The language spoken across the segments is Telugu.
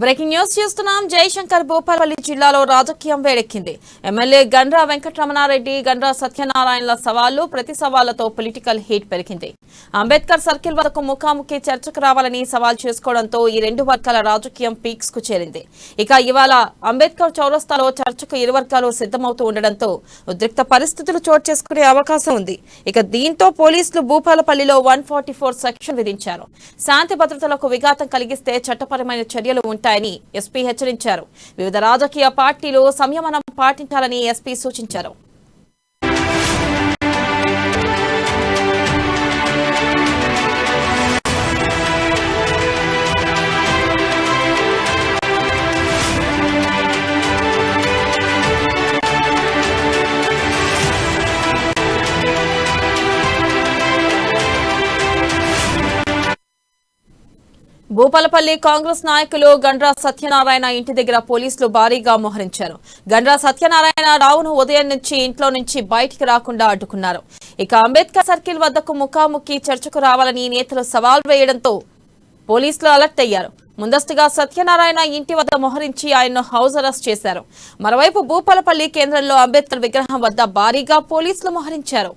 బ్రేకింగ్ న్యూస్ చూస్తున్నాం. జయశంకర్ భూపాలపల్లి జిల్లాలో రాజకీయం వేడెక్కింది. ఎమ్మెల్యే గండ్రా వెంకటరమణారెడ్డి, గండ్రా సత్యనారాయణల సవాళ్లు ప్రతి సవాళ్లతో పొలిటికల్ హీట్ పెరిగింది. అంబేద్కర్ సర్కిల్ వరకు ముఖాముఖి చర్చకు రావాలని సవాల్ చేసుకోవడంతో ఈ రెండు వర్గాల రాజకీయం పీక్స్ కు చేరింది. ఇక ఇవాళ అంబేద్కర్ చౌరస్తాలో చర్చకు ఇరు వర్గాలు సిద్ధమవుతూ ఉండడంతో ఉద్రిక్త పరిస్థితులు చోటు చేసుకునే అవకాశం ఉంది. ఇక దీంతో పోలీసులు భూపాలపల్లిలో 144 సెక్షన్ విధించారు. శాంతి భద్రతలకు విఘాతం కలిగిస్తే చట్టపరమైన చర్యలు ఉంటాయని ఎస్పీ హెచ్చరించారు. వివిధ రాజకీయ పార్టీలు సంయమనం పాటించాలని ఎస్పీ సూచించారు. భూపాలపల్లి కాంగ్రెస్ నాయకులు గండ్రా సత్యనారాయణ ఇంటి దగ్గర పోలీసులు భారీగా మోహరించారు. గండ్రా సత్యనారాయణ రావును ఉదయం నుంచి ఇంట్లో నుంచి బయటికి రాకుండా అడ్డుకున్నారు. ఇక అంబేద్కర్ సర్కిల్ వద్దకు ముఖాముఖి చర్చకు రావాలని నేతలు సవాల్ వేయడంతో పోలీసులు అలర్ట్ అయ్యారు. ముందస్తుగా సత్యనారాయణ ఇంటి వద్ద మోహరించి ఆయన్ను హౌస్ అరెస్ట్ చేశారు. మరోవైపు భూపాలపల్లి కేంద్రంలో అంబేద్కర్ విగ్రహం వద్ద భారీగా పోలీసులు మోహరించారు.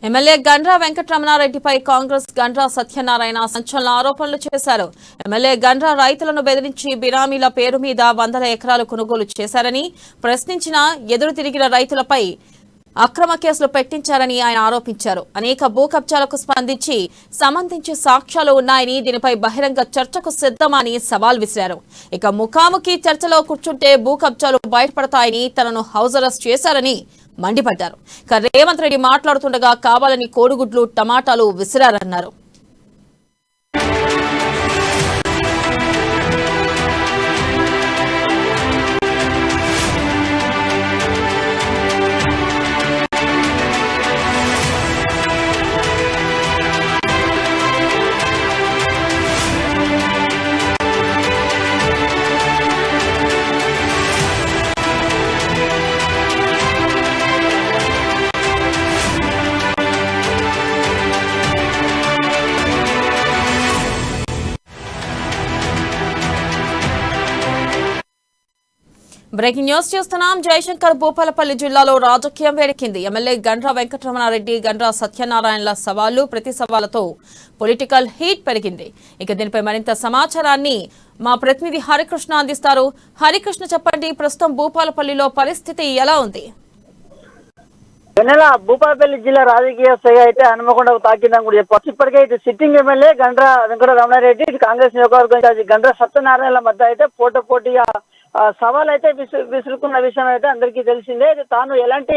ఎమ్మెల్యే గండ్రా వెంకటరమణారెడ్డిపై కాంగ్రెస్ గండ్రా సత్యనారాయణ సంచలన ఆరోపణలు చేశారు. ఎమ్మెల్యే గండ్రా రైతులను బెదిరించి బినామీల పేరు మీద 100 ఎకరాలు కొనుగోలు చేశారని ప్రశ్నించిన ఎదురు తిరిగిన రైతులపై అక్రమ కేసులు పెట్టించారని ఆయన ఆరోపించారు. అనేక భూ కబ్జాలకు స్పందించి సంబంధించి సాక్ష్యాలు ఉన్నాయని దీనిపై బహిరంగ చర్చకు సిద్ధమని సవాల్ విసిరారు. ఇక ముఖాముఖి చర్చలో కూర్చుంటే భూ కబ్జాలు బయటపడతాయని తనను హౌస్ అరెస్ట్ చేశారని మండిపడ్డారు. ఇక రేవంత్ రెడ్డి మాట్లాడుతుండగా కావాలని కోడిగుడ్లు టమాటాలు విసిరారన్నారు. బ్రేకింగ్ న్యూస్ చూస్తున్నాం. జయశంకర్ భూపాలపల్లి జిల్లాలో రాజకీయం వేడెక్కింది. ఎమ్మెల్యే గండ్రా వెంకటరమణారెడ్డి, గండ్రా సత్యనారాయణల సవాళ్లు ప్రతి సవాళ్లతో పొలిటికల్ హీట్ పెరిగింది. ఇక దీనిపై మరింత సమాచారాన్ని మా ప్రతినిధి హరికృష్ణ అందిస్తారు. హరికృష్ణ, చెప్పండి, ప్రస్తుతం భూపాలపల్లిలో పరిస్థితి ఎలా ఉంది? భూపాలపల్లి జిల్లా రాజకీయ స్థాయి అయితే హనుమకొండకు తాకిందని కూడా చెప్పవచ్చు. ఇప్పటికే ఇటు సిట్టింగ్ ఎమ్మెల్యే గండ్రా వెంకటరమణారెడ్డి, ఇటు కాంగ్రెస్ నియోజకవర్గం గండ్రా సత్యనారాయణల మధ్య అయితే పోటాపోటీగా సవాల్ అయితే విసురుకున్న విషయం అయితే అందరికీ తెలిసిందే. తాను ఎలాంటి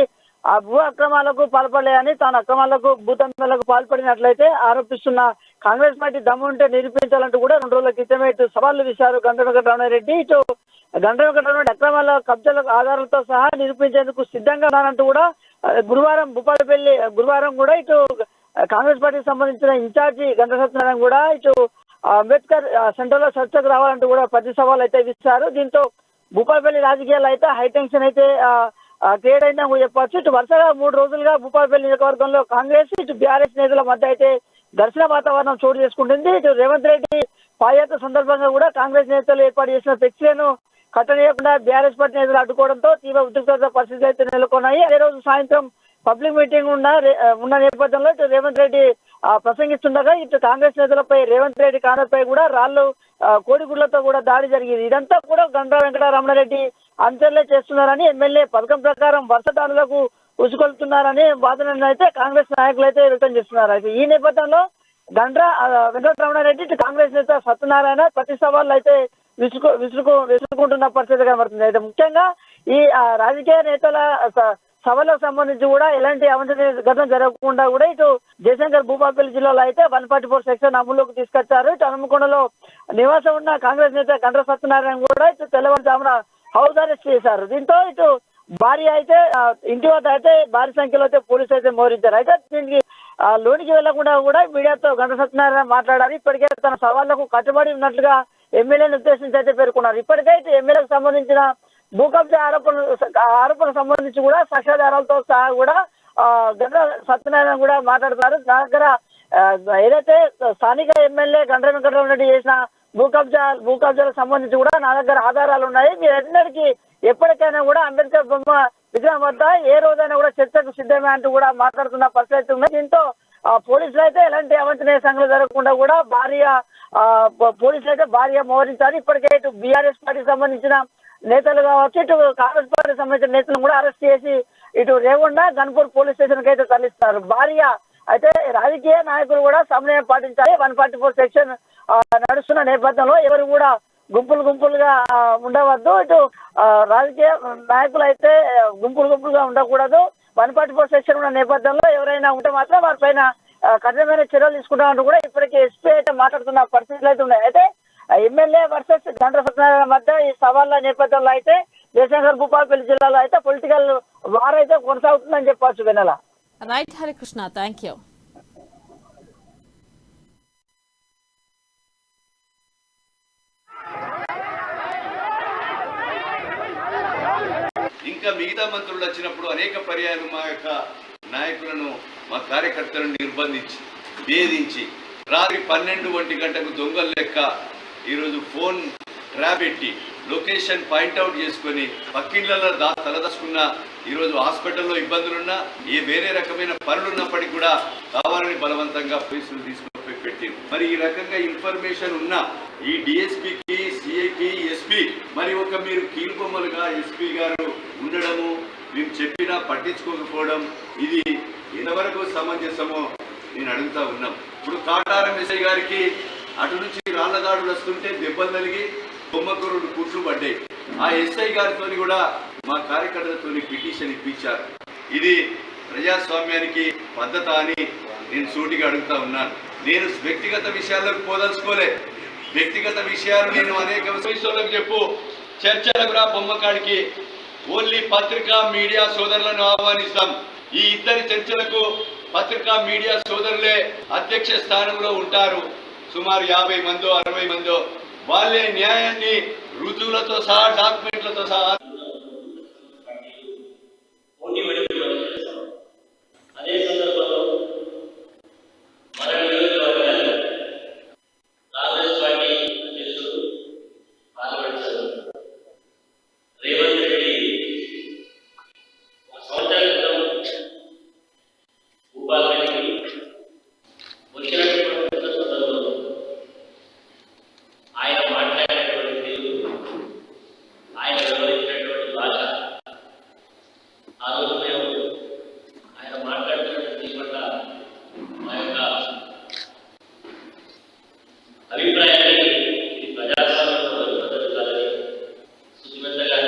భూ అక్రమాలకు పాల్పడలేదని, తాను అక్రమాలకు భూతంత్రాలకు పాల్పడినట్లయితే ఆరోపిస్తున్న కాంగ్రెస్ పార్టీ దమ్ము ఉంటే నిరూపించాలంటూ కూడా 2 రోజుల క్రితమే ఇటు సవాళ్లు విసిరారు గండ్రా వెంకటరమణారెడ్డి. ఇటు గండ్రా వెంకటరమణారెడ్డి అక్రమాల కబ్జాల ఆధారాలతో సహా నిరూపించేందుకు సిద్ధంగా ఉన్నారంటూ కూడా గురువారం కూడా ఇటు కాంగ్రెస్ పార్టీకి సంబంధించిన ఇన్ఛార్జి గండ్రా సత్యనారాయణ కూడా ఇటు అంబేద్కర్ సెంటర్ లో చర్చకు రావాలంటూ కూడా ప్రతి సవాల్ అయితే విసిరారు. దీంతో భూపాలపల్లి రాజకీయాలు అయితే హైటెన్షన్ అయితే క్రియేట్ అయిందని చెప్పవచ్చు. ఇటు వరుసగా 3 రోజులుగా భూపాలపల్లి నియోజకవర్గంలో కాంగ్రెస్ ఇటు బీఆర్ఎస్ నేతల మధ్య అయితే ఘర్షణ వాతావరణం చోటు చేసుకుంటుంది. ఇటు రేవంత్ రెడ్డి పాదయాత్ర సందర్భంగా కూడా కాంగ్రెస్ నేతలు ఏర్పాటు చేసిన ఫ్లెక్సీలను కట్టనీయకుండా బీఆర్ఎస్ పార్టీ నేతలు అడ్డుకోవడంతో తీవ్ర ఉద్రిక్తత పరిస్థితులు అయితే నెలకొన్నాయి. అదే రోజు సాయంత్రం పబ్లిక్ మీటింగ్ ఉన్న నేపథ్యంలో ఇటు రేవంత్ రెడ్డి ప్రసంగిస్తుండగా ఇటు కాంగ్రెస్ నేతలపై రేవంత్ రెడ్డి కాంగ్రెస్ కూడా రాళ్లు కోడిగుడ్లతో కూడా దాడి జరిగింది. ఇదంతా కూడా గండ్రా వెంకటరమణారెడ్డి అంచర్లే చేస్తున్నారని, ఎమ్మెల్యే పథకం ప్రకారం వరుస దాడులకు ఉసుకొల్తున్నారని వాదనను అయితే కాంగ్రెస్ నాయకులు అయితే వ్యక్తం చేస్తున్నారు. అయితే ఈ నేపథ్యంలో గండ్రా వెంకటరమణారెడ్డి ఇటు కాంగ్రెస్ నేత సత్యనారాయణ ప్రతి సవాళ్ళు అయితే విసురుకుంటున్న పరిస్థితి కనబడుతుంది. అయితే ముఖ్యంగా ఈ రాజకీయ నేతల సభలకు సంబంధించి కూడా ఎలాంటి అవంతర ఘటన జరగకుండా కూడా ఇటు జయశంకర్ భూపాలపల్లి జిల్లాలో అయితే 144 సెక్షన్ అమలులోకి తీసుకొచ్చారు. ఇటు హనుమకొండలో నివాసం ఉన్న కాంగ్రెస్ నేత గండ్ర సత్యనారాయణ కూడా ఇటు తెల్లవారుజామున హౌస్ అరెస్ట్ చేశారు. దీంతో ఇటు భారీ అయితే ఇంటి వద్ద అయితే భారీ సంఖ్యలో అయితే పోలీసులు అయితే మోహరించారు. అయితే దీనికి లోనికి వెళ్లకుండా కూడా మీడియాతో గండ్ర సత్యనారాయణ మాట్లాడారు. ఇప్పటికే తన సవాళ్లకు కట్టుబడి ఉన్నట్లుగా ఎమ్మెల్యేని ఉద్దేశించి అయితే పేర్కొన్నారు. ఇప్పటికైతే ఎమ్మెల్యేకు సంబంధించిన భూ కబ్జా ఆరోపణలకు సంబంధించి కూడా సాక్ష్యాధారాలతో సహా కూడా గండ్ర సత్యనారాయణ కూడా మాట్లాడుతున్నారు. నా దగ్గర ఏదైతే స్థానిక ఎమ్మెల్యే గండ్ర వెంకటరామరెడ్డి చేసిన భూ కబ్జాలకు సంబంధించి కూడా నా దగ్గర ఆధారాలు ఉన్నాయి. మీరందరికీ ఎప్పటికైనా కూడా అంబేద్కర్ బొమ్మ విగ్రహం వద్ద ఏ రోజైనా కూడా చర్చకు సిద్ధమే అంటూ కూడా మాట్లాడుతున్న పరిస్థితి ఉంది. దీంతో పోలీసులు అయితే ఎలాంటి అవంచనీయ సంఘటనలు జరగకుండా కూడా పోలీసులు అయితే భారీగా మోహరించారు. ఇప్పటికే ఇటు బీఆర్ఎస్ పార్టీకి సంబంధించిన నేతలు కావచ్చు, ఇటు కాంగ్రెస్ పార్టీకి సంబంధించిన నేతలను కూడా అరెస్ట్ చేసి ఇటు రేగొండ గన్పూర్ పోలీస్ స్టేషన్ కి అయితే తరలిస్తారు. భారీగా అయితే రాజకీయ నాయకులు కూడా సమన్వయం పాటించాలి. 144 సెక్షన్ నడుస్తున్న నేపథ్యంలో ఎవరు కూడా గుంపులుగా ఉండవద్దు. ఇటు రాజకీయ నాయకులు అయితే గుంపులుగా ఉండకూడదు. 144 సెక్షన్ ఉన్న నేపథ్యంలో ఎవరైనా ఉంటే మాత్రం వారిపైన కఠినమైన చర్యలు తీసుకుంటామంటూ కూడా ఇప్పటికే ఎస్పీ అయితే మాట్లాడుతున్న పరిస్థితులు అయితే ఉన్నాయి. అయితే ఎమ్మెల్యే వర్సెస్ గండ్ర సత్యనారాయణ మధ్య ఈ సవాళ్ళ నేపథ్యంలో అయితే జయశంకర్ భూపాలపల్లి జిల్లాలో అయితే పొలిటికల్ వార్ అయితే కొనసాగుతుందని చెప్పవచ్చు. Vennela. Right Harikrishna, thank you. ఇంకా మిగతా మంత్రులు వచ్చినప్పుడు అనేక పర్యాయాలు మా యొక్క నాయకులను, మా కార్యకర్తలను నిర్బంధించి వేధించి రాత్రి 12 గంటకు దొంగలు లెక్క ఈరోజు ఫోన్ ట్రాప్ పెట్టి లొకేషన్ పాయింట్అవుట్ చేసుకొని పక్కిళ్లలో తలదాచుకున్న ఈరోజు హాస్పిటల్లో ఇబ్బందులున్నా వేరే రకమైన పనులున్నప్పటికీ కూడా కావాలని బలవంతంగా పోలీసులు తీసుకొని పెట్టి మరి ఈ రకంగా ఇన్ఫర్మేషన్ ఉన్న ఈ డిఎస్పీకి, సిఐకి, ఎస్పీ మరి మీరు కీలుబొమ్మలుగా ఎస్పీ గారు ఉండడము, మేము చెప్పినా పట్టించుకోకపోవడం ఇది ఎంతవరకు సమంజసమో నేను అడుగుతా ఉన్నాం. ఇప్పుడు కాటారం ఎస్ఐ గారికి అటు నుంచి రాళ్ల దాడులు వస్తుంటే దెబ్బలు తగిలి బొమ్మకూరుడు కుట్లు పడ్డాయి. ఆ ఎస్ఐ గారితో కూడా మా కార్యకర్తలతో పిటిషన్ ఇప్పించారు. ఇది ప్రజాస్వామ్యానికి పద్ధత అని నేను సూటిగా అడుగుతా ఉన్నాను. నేను వ్యక్తిగత విషయాల్లోకి పోదలుచుకోలే. వ్యక్తిగత విషయాలు నేను అనేక విషయాలకు చెప్పు చర్చలకు రా బొమ్మకాడికి ఓన్లీ పత్రికా మీడియా సోదరులను ఆహ్వానిస్తాం. ఈ ఇద్దరి చర్చలకు పత్రికా మీడియా సోదరులే అధ్యక్ష స్థానంలో ఉంటారు. సుమారు 50 మందో 60 మందో వాళ్ళే న్యాయాన్ని రుజువులతో సహా డాక్యుమెంట్లతో సహా అదే సందర్భంలో మన నియోజకవర్గాన్ని కాంగ్రెస్ పార్టీ అధ్యక్షుడు పార్లమెంట్ సభ్యులు రేవంత్ రెడ్డి ఒక సంవత్సరాల క్రితం భూపాలపల్లికి వచ్చినటువంటి సందర్భంలో ఆయన మాట్లాడినటువంటి తీరు, ఆయన వివరించినటువంటి భాష, ఆ రోజు మేము ఆయన మాట్లాడుతున్నటువంటి పట్ల మా యొక్క అభిప్రాయాన్ని ప్రజాస్వామ్యంలో జరుగుతుందని శుచిమంతగా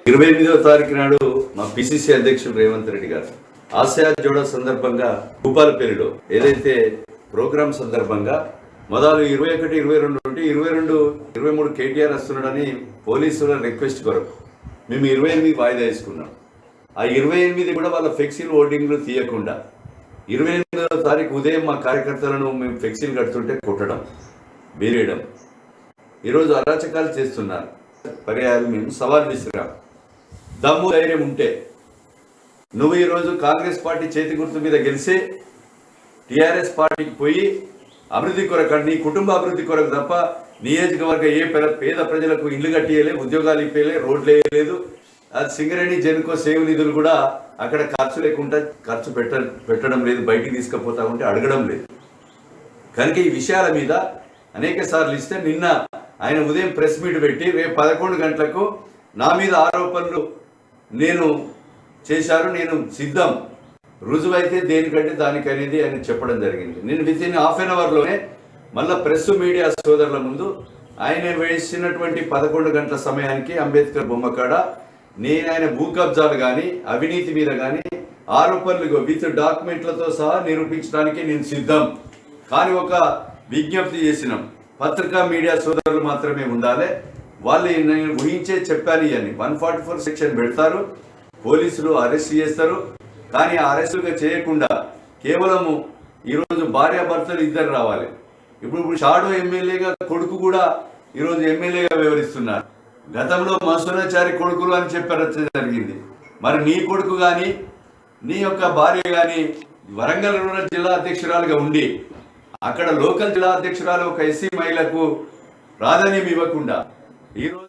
ఇరవై 28వ తారీఖు నాడు మా పిసిసి అధ్యక్షుడు రేవంత్ రెడ్డి గారు ఆసియా జోడో సందర్భంగా భూపాలపల్లిలో ఏదైతే ప్రోగ్రాం సందర్భంగా మొదలు 21, 22 నుండి 22, 23 కేటీఆర్ వస్తున్నాడని పోలీసుల రిక్వెస్ట్ కొరకు మేము 28 వాయిదా వేసుకున్నాం. ఆ 28 కూడా వాళ్ళ ఫ్లెక్సీలు హోర్డింగ్లు తీయకుండా 28వ తారీఖు ఉదయం మా కార్యకర్తలను మేము ఫ్లెక్సీలు కడుతుంటే కొట్టడం, బీరేయడం, ఈరోజు అరాచకాలు చేస్తున్నారు. పర్యాయాలు మేము సవాల్ విసిరాం. దమ్ము ధైర్యం ఉంటే నువ్వు ఈరోజు కాంగ్రెస్ పార్టీ చేతి గుర్తు మీద గెలిచి టీఆర్ఎస్ పార్టీకి పోయి అభివృద్ధి కొరకు, నీ కుటుంబ అభివృద్ధి కొరకు తప్ప నియోజకవర్గ ఏ పేద ప్రజలకు ఇల్లు కట్టియలే, ఉద్యోగాలు ఇప్పేయలే, రోడ్లు వేయలేదు. అది సింగరేణి జెన్కో సేవ్ నిధులు కూడా అక్కడ ఖర్చు లేకుండా ఖర్చు పెట్టడం లేదు, బయటికి తీసుకుపోతా ఉంటే అడగడం లేదు. కనుక ఈ విషయాల మీద అనేక సార్లు ఇస్తే నిన్న ఆయన ఉదయం ప్రెస్ మీట్ పెట్టి రేపు 11 గంటలకు నా మీద ఆరోపణలు నేను చేశారు, నేను సిద్ధం, రుజువైతే దేనికంటే దానికనేది ఆయన చెప్పడం జరిగింది. నేను విత్ ఇన్ హాఫ్ అన్ అవర్లోనే మళ్ళీ ప్రెస్ మీడియా సోదరుల ముందు ఆయన వేసినటువంటి 11 గంటల సమయానికి అంబేద్కర్ బొమ్మ కాడ నేను ఆయన భూ కబ్జాలు కానీ అవినీతి మీద కానీ ఆరోపణలు విత్ డాక్యుమెంట్లతో సహా నిరూపించడానికి నేను సిద్ధం. కానీ ఒక విజ్ఞప్తి చేసినాం, పత్రికా మీడియా సోదరులు మాత్రమే ఉండాలి, వాళ్ళు నేను ఊహించే చెప్పాలి అని 144 సెక్షన్ పెడతారు, పోలీసులు అరెస్ట్ చేస్తారు. కానీ అరెస్టుగా చేయకుండా కేవలము ఈరోజు భార్యాభర్తలు ఇద్దరు రావాలి. ఇప్పుడు షాడో ఎమ్మెల్యేగా కొడుకు కూడా ఈరోజు ఎమ్మెల్యేగా వ్యవహరిస్తున్నారు. గతంలో మసూనాచారి కొడుకులు అని చెప్పారు జరిగింది. మరి నీ కొడుకు కానీ నీ యొక్క భార్య కానీ వరంగల్ రూరల్ జిల్లా అధ్యక్షురాలుగా ఉండి అక్కడ లోకల్ జిల్లా అధ్యక్షురాలు ఒక ఎస్సీ మహిళకు ప్రాధాన్యం ఇవ్వకుండా ఈరోజు